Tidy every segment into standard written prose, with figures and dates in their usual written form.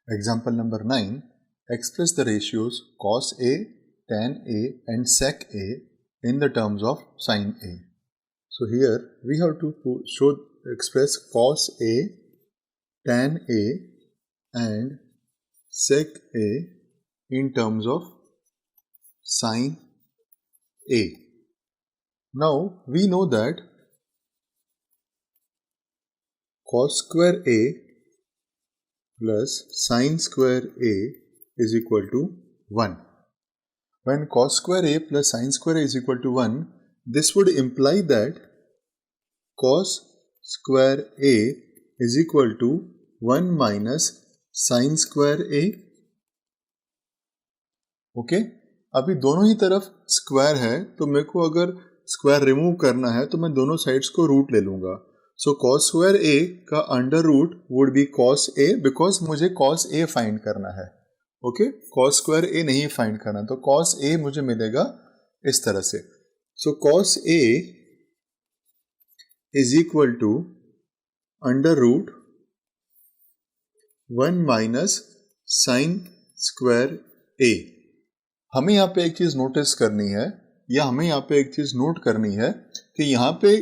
Example number 9. Express the ratios cos A, tan A and sec A in the terms of sin A. So here we have to express cos A, tan A and sec A in terms of sin A. Now we know that cos square A plus sin square A is equal to 1. When cos square A plus sin square A is equal to 1, this would imply that cos square A is equal to 1 minus sin square A. Okay अभी दोनों ही तरफ square है तो मेरे को अगर square remove करना है तो मैं दोनों साइड्स को रूट ले लूंगा. सो cos स्क्वायर A का under root would be cos A because मुझे cos A फाइंड करना है. ओके cos स्क्वायर A नहीं फाइंड करना तो cos A मुझे मिलेगा इस तरह से. So cos A is equal to under root 1 minus sine square A. हमें यहाँ पे एक चीज नोटिस करनी है या हमें यहाँ पे एक चीज नोट करनी है कि यहाँ पे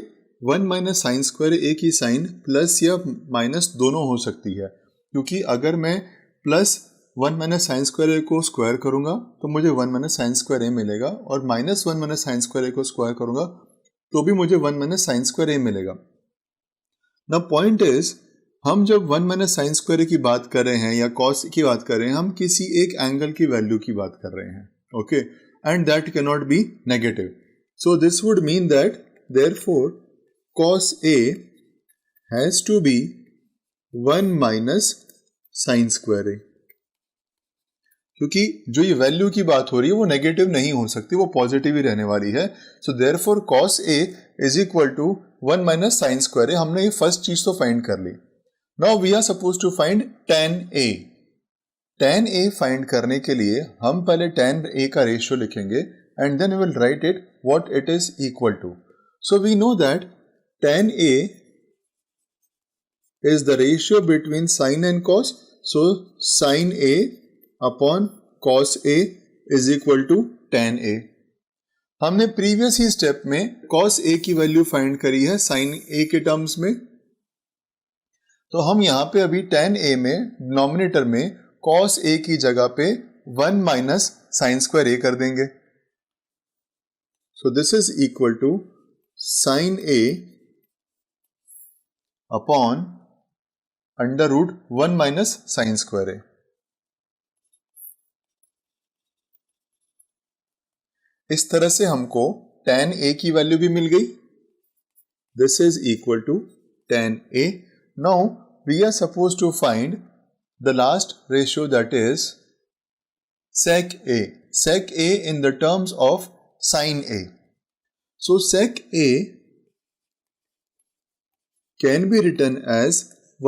1 माइनस साइन स्क्वायर ए की साइन प्लस या माइनस दोनों हो सकती है, क्योंकि अगर मैं प्लस 1 माइनस साइन स्क्वायर ए को स्क्वायर करूंगा तो मुझे 1 माइनस साइन स्क्वायर ए मिलेगा और माइनस 1 माइनस साइन स्क्वायर ए को स्क्वायर करूंगा तो भी मुझे 1 माइनस साइन स्क्वायर ए मिलेगा. नाउ पॉइंट इज हम जब 1 माइनस साइन स्क्वायर ए की बात कर रहे हैं या कॉस की बात कर रहे हैं, हम किसी एक एंगल की वैल्यू की बात कर रहे हैं. Okay, and that cannot be negative. So this would mean that therefore cos A has to be 1 minus sin square A. क्योंकि जो ये वैल्यू की बात हो रही है वो नेगेटिव नहीं हो सकती, वो पॉजिटिव ही रहने वाली है. So therefore cos A is equal to 1 minus sine square A. हमने ये फर्स्ट चीज तो फाइंड कर ली. Now we are suppose to find tan A. tan A find करने के लिए हम पहले tan A का रेशियो लिखेंगे and then we will write it what it is equal to. So we know that tan A is the ratio between sin and cos. So sin A upon cos A is equal to tan A. हमने previous ही step में cos A की value find करी है sin A के terms में, तो हम यहां पे अभी tan A में डिनोमिनेटर में cos A की जगह पे 1 माइनस साइन स्क्वायर A कर देंगे. So this is equal to sine A upon under root 1 minus sine square A. इस तरह से हमको tan A की वैल्यू भी मिल गई. This is equal to tan A. Now we are suppose to find the last ratio, that is sec A. Sec A in the terms of sin A. So sec A can be written as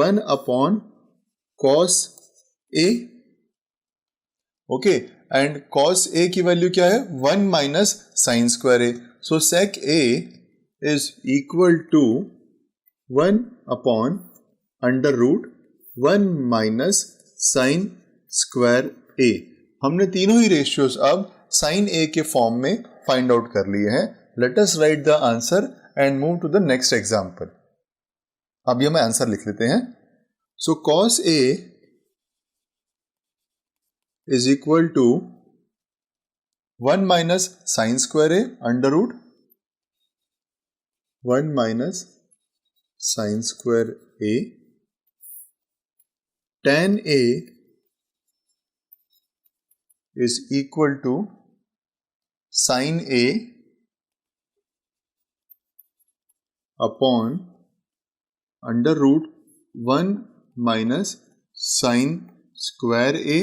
1 upon cos A. Okay, and cos A की value क्या है? 1 minus sin square A. So sec A is equal to 1 upon under root 1 minus sine square A. हमने तीनों ही ratios अब sign ए के form में find out कर लिए हैं. Let us write the answer and move to the next example. अब हम आंसर लिख लेते हैं. So cos A is equal to 1 minus sine square A under root 1 minus sine square A. tan A is equal to sin A upon under root 1 minus sin square A,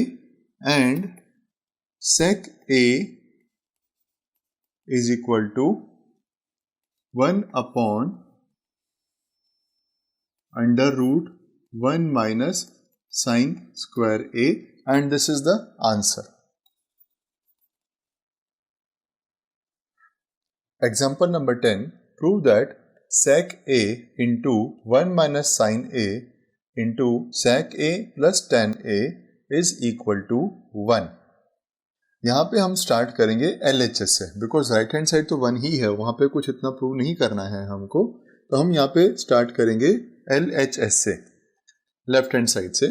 and sec A is equal to 1 upon under root 1 minus sin square A, and this is the answer. Example number 10. Prove that sec A into 1 minus sin A into sec A plus tan A is equal to 1। यहाँ पे हम start करेंगे LHS से, because right hand side तो 1 ही है, वहाँ पे कुछ इतना प्रूव नहीं करना है हमको, तो हम यहाँ पे स्टार्ट करेंगे LHS से, लेफ्ट हैंड साइड से।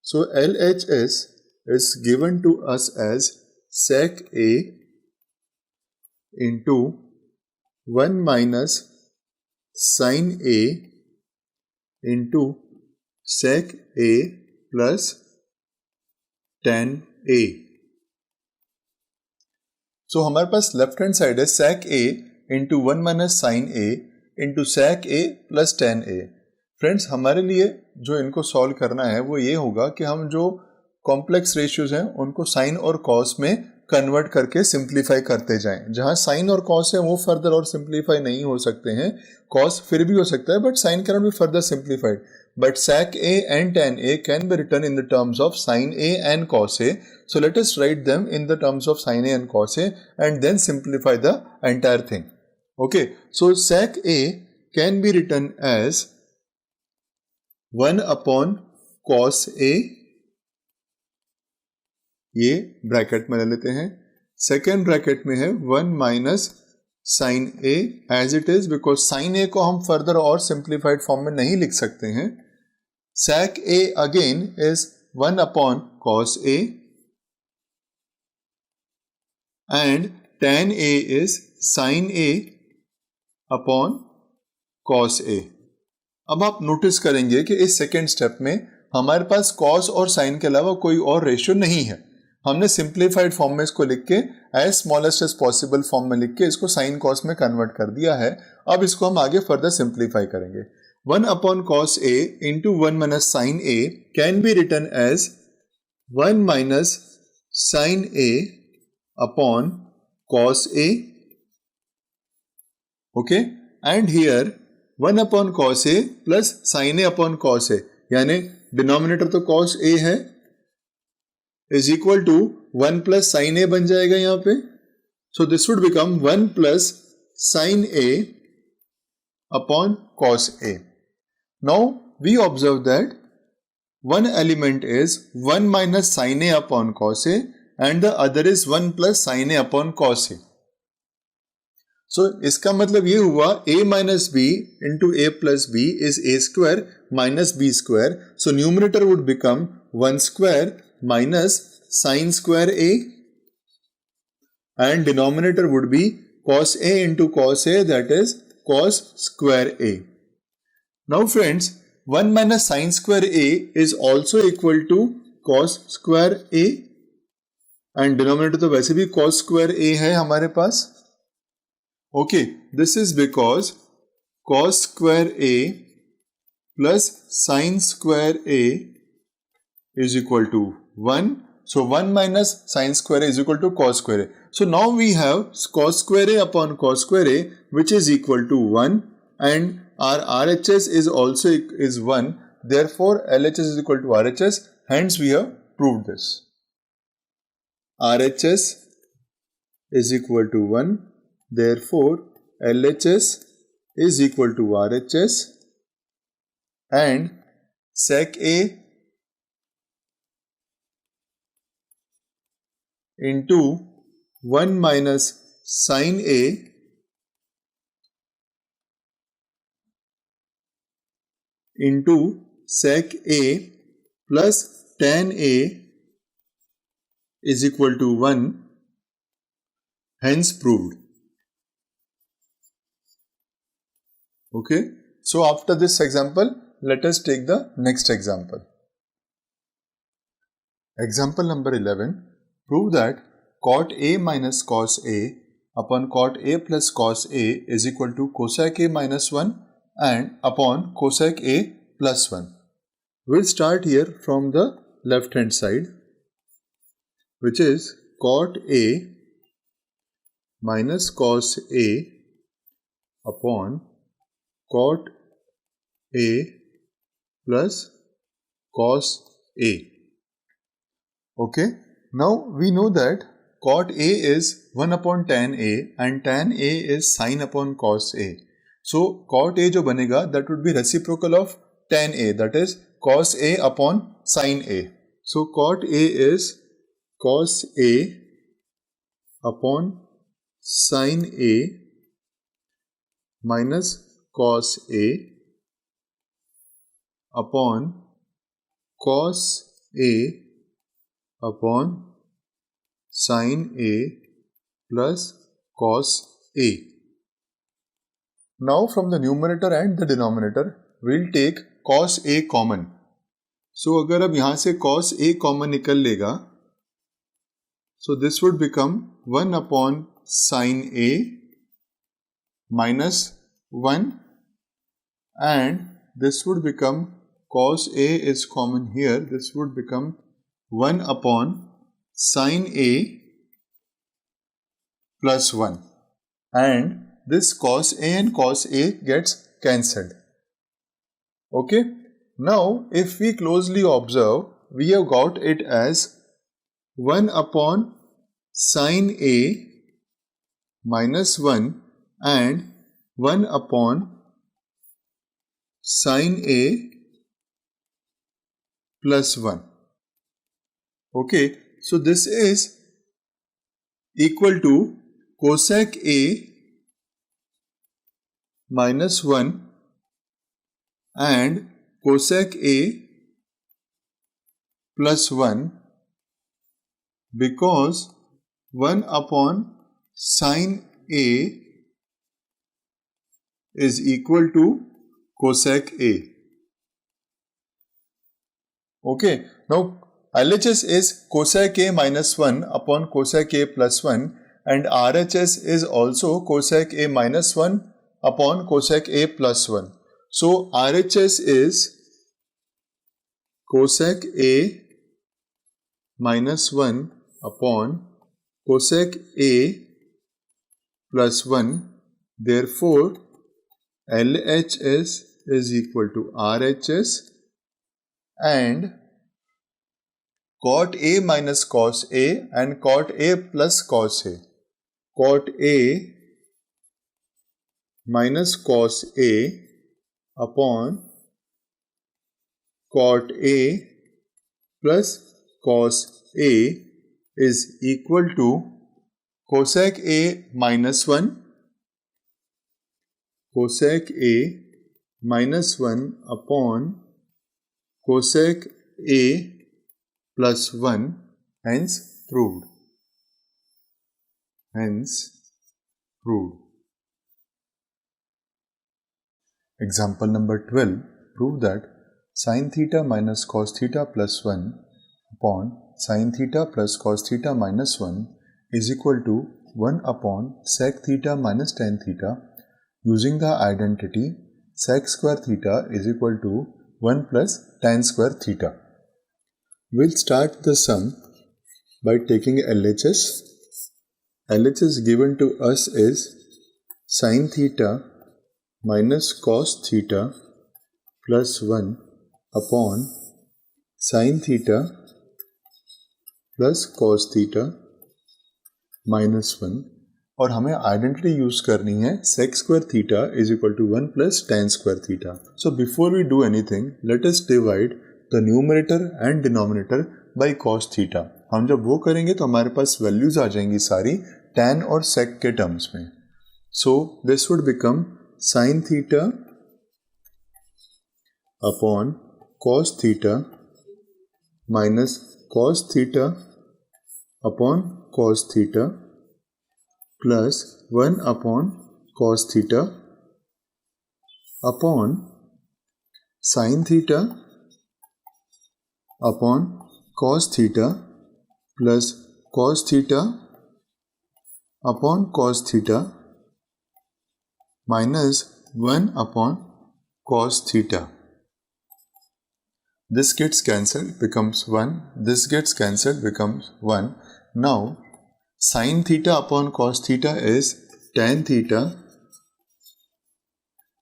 सो LHS is given to us as sec A into 1 minus sin A into sec A plus tan A। So हमारे पास लेफ्ट हैंड साइड है sec A into 1 minus sine A into sec A plus tan A। Friends, हमारे लिए जो इनको solve करना है वो ये होगा कि हम जो कॉम्प्लेक्स रेशियोज हैं उनको साइन और कॉस में कन्वर्ट करके सिंप्लीफाई करते जाएं। जहां साइन और कॉस है वो फर्दर और सिंप्लीफाई नहीं हो सकते हैं, कॉस फिर भी हो सकता है, but sine can not be further simplified, but sec A and tan A can be written in the terms of sin A and cos A. So let us write them in the terms of sin A and cos A and then simplify the entire thing. Okay, so sec A can be written as 1 upon cos A, ये bracket में ले लेते हैं। Second bracket में है 1 minus sine A as it is, because sine A को हम further और सिंप्लीफाइड फॉर्म में नहीं लिख सकते हैं। Sec A again is 1 upon cos A and tan A is sin A upon cos A। अब आप नोटिस करेंगे कि इस सेकेंड स्टेप में हमारे पास cos और sin के अलावा कोई और रेशियो नहीं है। हमने सिंप्लीफाइड फॉर्म में इसको लिख के as smallest as possible form में लिख के इसको sin cos में कन्वर्ट कर दिया है। अब इसको हम आगे फर्दर सिंप्लीफाई करेंगे। 1 upon cos A into 1 minus sin A can be written as 1 minus sin A upon cos A. Okay, and here 1 upon cos A plus sin A upon cos A, यानी denominator तो cos A है, is equal to 1 plus sin A बन जाएगा यहाँ पे। So this would become 1 plus sin A upon cos A. Now we observe that one element is 1 minus sin A upon cos A and the other is 1 plus sin A upon cos A. So इसका मतलब ये हुआ A minus B into A plus B is A square minus B square. So numerator would become 1 square minus sin square A and denominator would be cos A into cos A, that is cos square A. Now friends, 1 minus sin square A is also equal to cos square A and denominator तो वैसे भी cos square A है हमारे पास। Okay, this is because cos square A plus sin square A is equal to 1. So 1 minus sin square A is equal to cos square A. So now we have cos square A upon cos square A, which is equal to 1, and our RHS is also is 1, therefore LHS is equal to RHS, hence we have proved this. RHS is equal to 1, therefore LHS is equal to RHS, and sec A into 1 minus sin A into sec A plus tan A is equal to 1, hence proved. Okay, so after this example, let us take the next example. Example number 11. Prove that cot A minus cos A upon cot A plus cos A is equal to cosec A minus 1 and upon cosec A plus 1. We'll start here from the left hand side, which is cot A minus cos A upon cot A plus cos A. Okay, now we know that cot A is 1 upon tan A and tan A is sin upon cos A. So cot A जो बनेगा that would be reciprocal of tan A, that is cos A upon sin A. So cot A is cos A upon sin A minus cos A upon cos A upon sin A plus cos A. Now from the numerator and the denominator, we'll take cos A common. So अगर अब यहाँ से cos A common निकल लेगा, so this would become 1 upon sin A minus 1, and this would become cos A is common here. This would become 1 upon sin A plus 1, and this cos A and cos A gets cancelled. Okay. Now, if we closely observe, we have got it as 1 upon sin A minus 1 and 1 upon sin A plus 1. Okay, so this is equal to cosec A minus 1 and cosec A plus 1, because 1 upon sin A is equal to cosec A. Okay, now LHS is cosec A minus 1 upon cosec A plus 1, and RHS is also cosec A minus 1 upon cosec A plus 1. So RHS is cosec A minus 1 upon cosec A plus 1. Therefore, LHS is equal to RHS, and cot A minus cos A and cot A plus cos A. Cot A minus cos A upon cot A plus cos A is equal to cosec A minus 1, cosec A minus 1 upon cosec A plus 1, hence proved. Hence proved. Example number 12. Prove that sin theta minus cos theta plus 1 upon sin theta plus cos theta minus 1 is equal to 1 upon sec theta minus tan theta, using the identity sec square theta is equal to 1 plus tan square theta. We'll start the sum by taking LHS. LHS given to us is sin theta minus cos theta plus 1 upon sin theta plus cos theta minus 1, और हमें identity use करनी है sec square theta is equal to 1 plus tan square theta. So before we do anything, let us divide the numerator and denominator by cos theta. हम जब वो करेंगे तो हमारे पास वैल्यूज आ जाएंगी सारी tan और sec के टर्म्स में. So this would become sin theta upon cos theta minus cos theta upon cos theta plus 1 upon cos theta upon sin theta upon cos theta plus cos theta upon cos theta minus 1 upon cos theta. This gets cancelled, becomes 1. This gets cancelled, becomes 1. Now, sin theta upon cos theta is tan theta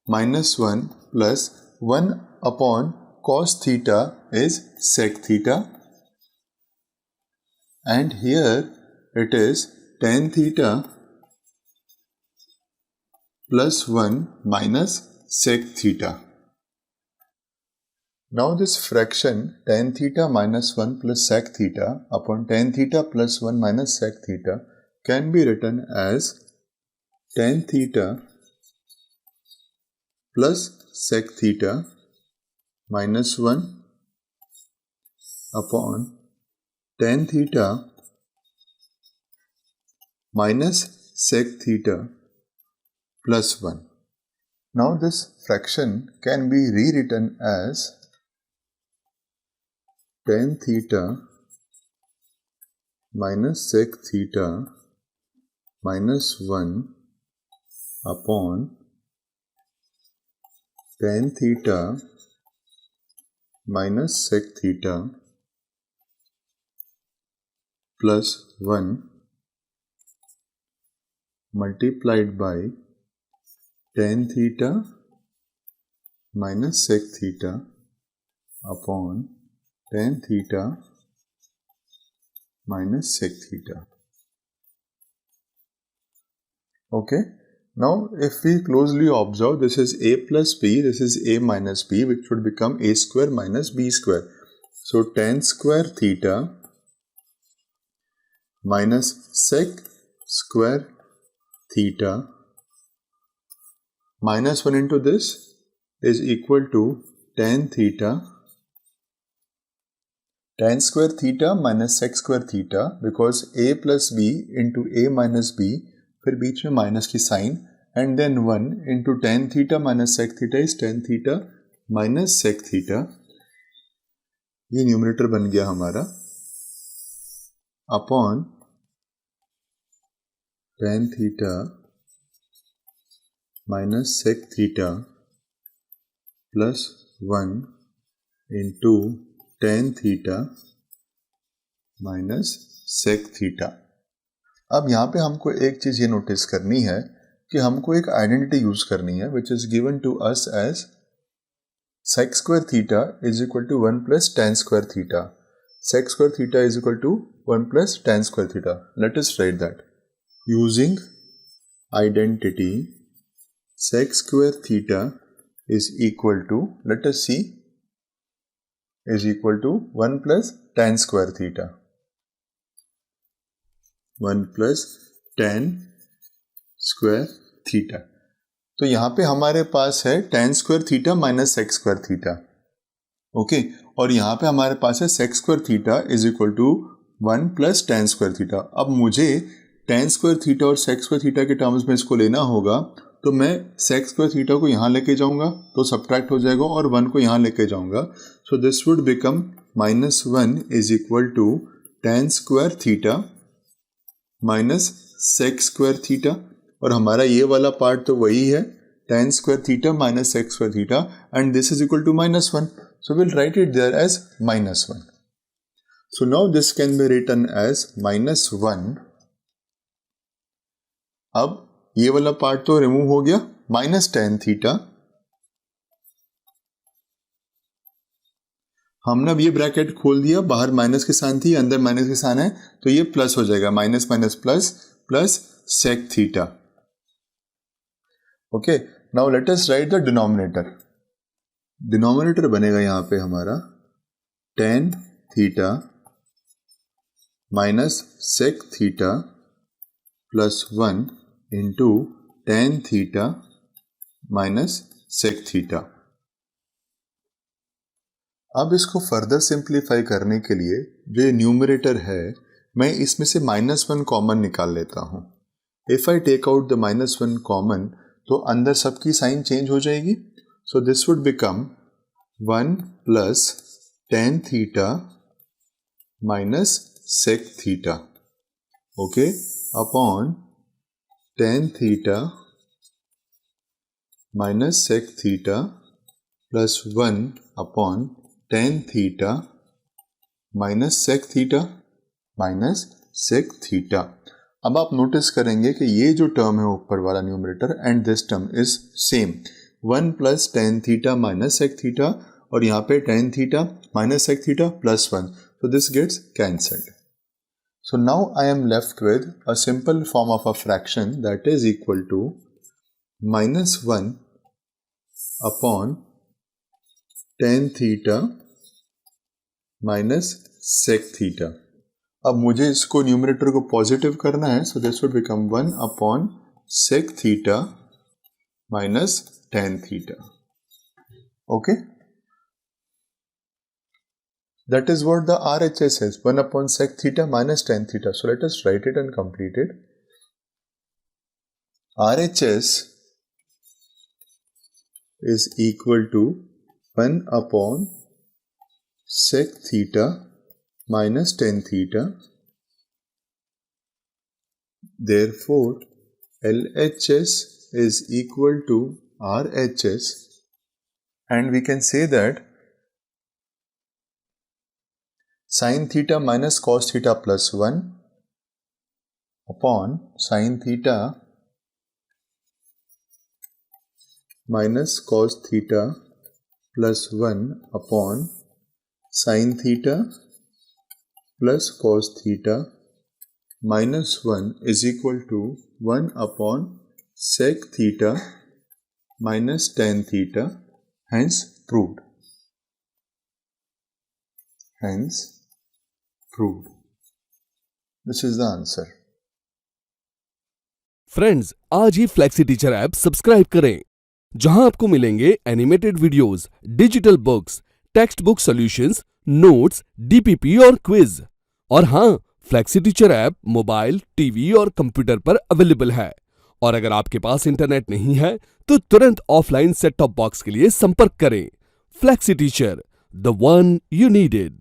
minus 1 plus 1 upon cos theta is sec theta, and here it is tan theta plus 1 minus sec theta. Now this fraction tan theta minus 1 plus sec theta upon tan theta plus 1 minus sec theta can be written as tan theta plus sec theta minus 1 upon tan theta minus sec theta plus 1. Now this fraction can be rewritten as tan theta minus sec theta minus 1 upon tan theta minus sec theta plus 1 multiplied by tan theta minus sec theta upon tan theta minus sec theta. Okay, now if we closely observe, this is a plus b, this is a minus b, which would become a square minus b square. So tan square theta minus sec square theta minus 1 into this is equal to tan theta tan square theta minus sec square theta, because a plus b into a minus b, फिर बीच में minus की sign, and then 1 into tan theta minus sec theta is tan theta minus sec theta. ये numerator बन गया हमारा, upon tan theta minus sec theta plus 1 into tan theta minus sec theta. अब यहाँ पे हमको एक चीज़ ये नोटिस करनी है कि हमको एक आइडेंटिटी यूज करनी है which is given to us as sec square theta is equal to 1 plus tan square theta. Sec square theta is equal to 1 plus tan square theta. Let us write that. Using identity, sec square theta is equal to, let us see, is equal to 1 plus tan square theta. 1 plus tan square theta. तो यहाँ पे हमारे पास है tan square theta minus sec square theta. Okay, और यहाँ पे हमारे पास है sec square theta is equal to 1 plus tan square theta. अब मुझे tan square theta और sec square theta के टर्म्स में इसको लेना होगा, तो मैं sec square theta को यहाँ लेके जाऊँगा तो सब्ट्रैक्ट हो जाएगा, और 1 को यहाँ लेके जाऊँगा. सो this would become minus 1 is equal to tan square theta minus sec square theta. और हमारा ये वाला पार्ट तो वही है, tan square theta minus sec square theta, and this is equal to minus 1. So we'll write it there as minus 1. So now this can be written as minus 1. अब ये वाला पार्ट तो रिमूव हो गया, minus tan theta. हमने अब ये bracket खोल दिया, बाहर माइनस के साइन थी, अंदर माइनस के साइन है, तो ये प्लस हो जाएगा, minus minus plus plus sec theta. Okay, now let us write the denominator. Denominator बनेगा यहाँ पे हमारा tan theta minus sec theta plus 1 into tan theta minus sec theta. अब इसको फर्दर सिंप्लीफाई करने के लिए जो न्यूमरेटर है, मैं इसमें से -1 कॉमन निकाल लेता हूं. If I take out the -1 common, तो अंदर सबकी साइन चेंज हो जाएगी. So this would become 1 plus tan theta minus sec theta, okay, upon tan theta minus sec theta plus 1 upon tan theta minus sec theta minus sec theta. अब आप notice करेंगे कि ये जो टर्म है ऊपर वाला numerator and this term is same, 1 plus tan theta minus sec theta, और यहाँ पे tan theta minus sec theta plus 1. So this gets cancelled. So now I am left with a simple form of a fraction that is equal to -1 upon tan theta minus sec theta. अब मुझे इसको numerator को positive करना है, सो this would become 1 upon sec theta minus tan theta. Okay, that is what the RHS is, 1 upon sec theta minus tan theta. So let us write it and complete it. RHS is equal to 1 upon sec theta minus tan theta. Therefore, LHS is equal to RHS, and we can say that sin theta minus cos theta plus 1 upon sin theta minus cos theta plus 1 upon sin theta plus cos theta minus 1 is equal to 1 upon sec theta minus tan theta, hence proved. Hence proved. This is the answer. Friends, आज ही flexi teacher app subscribe करें, जहां आपको मिलेंगे animated videos, digital books, text book solutions, notes, DPP और quiz. और हाँ, flexi teacher app mobile, TV और computer पर अवेलेबल है। और अगर आपके पास इंटरनेट नहीं है तो तुरंत ऑफलाइन सेट टॉप बॉक्स के लिए संपर्क करें। Flexi teacher, the one you needed.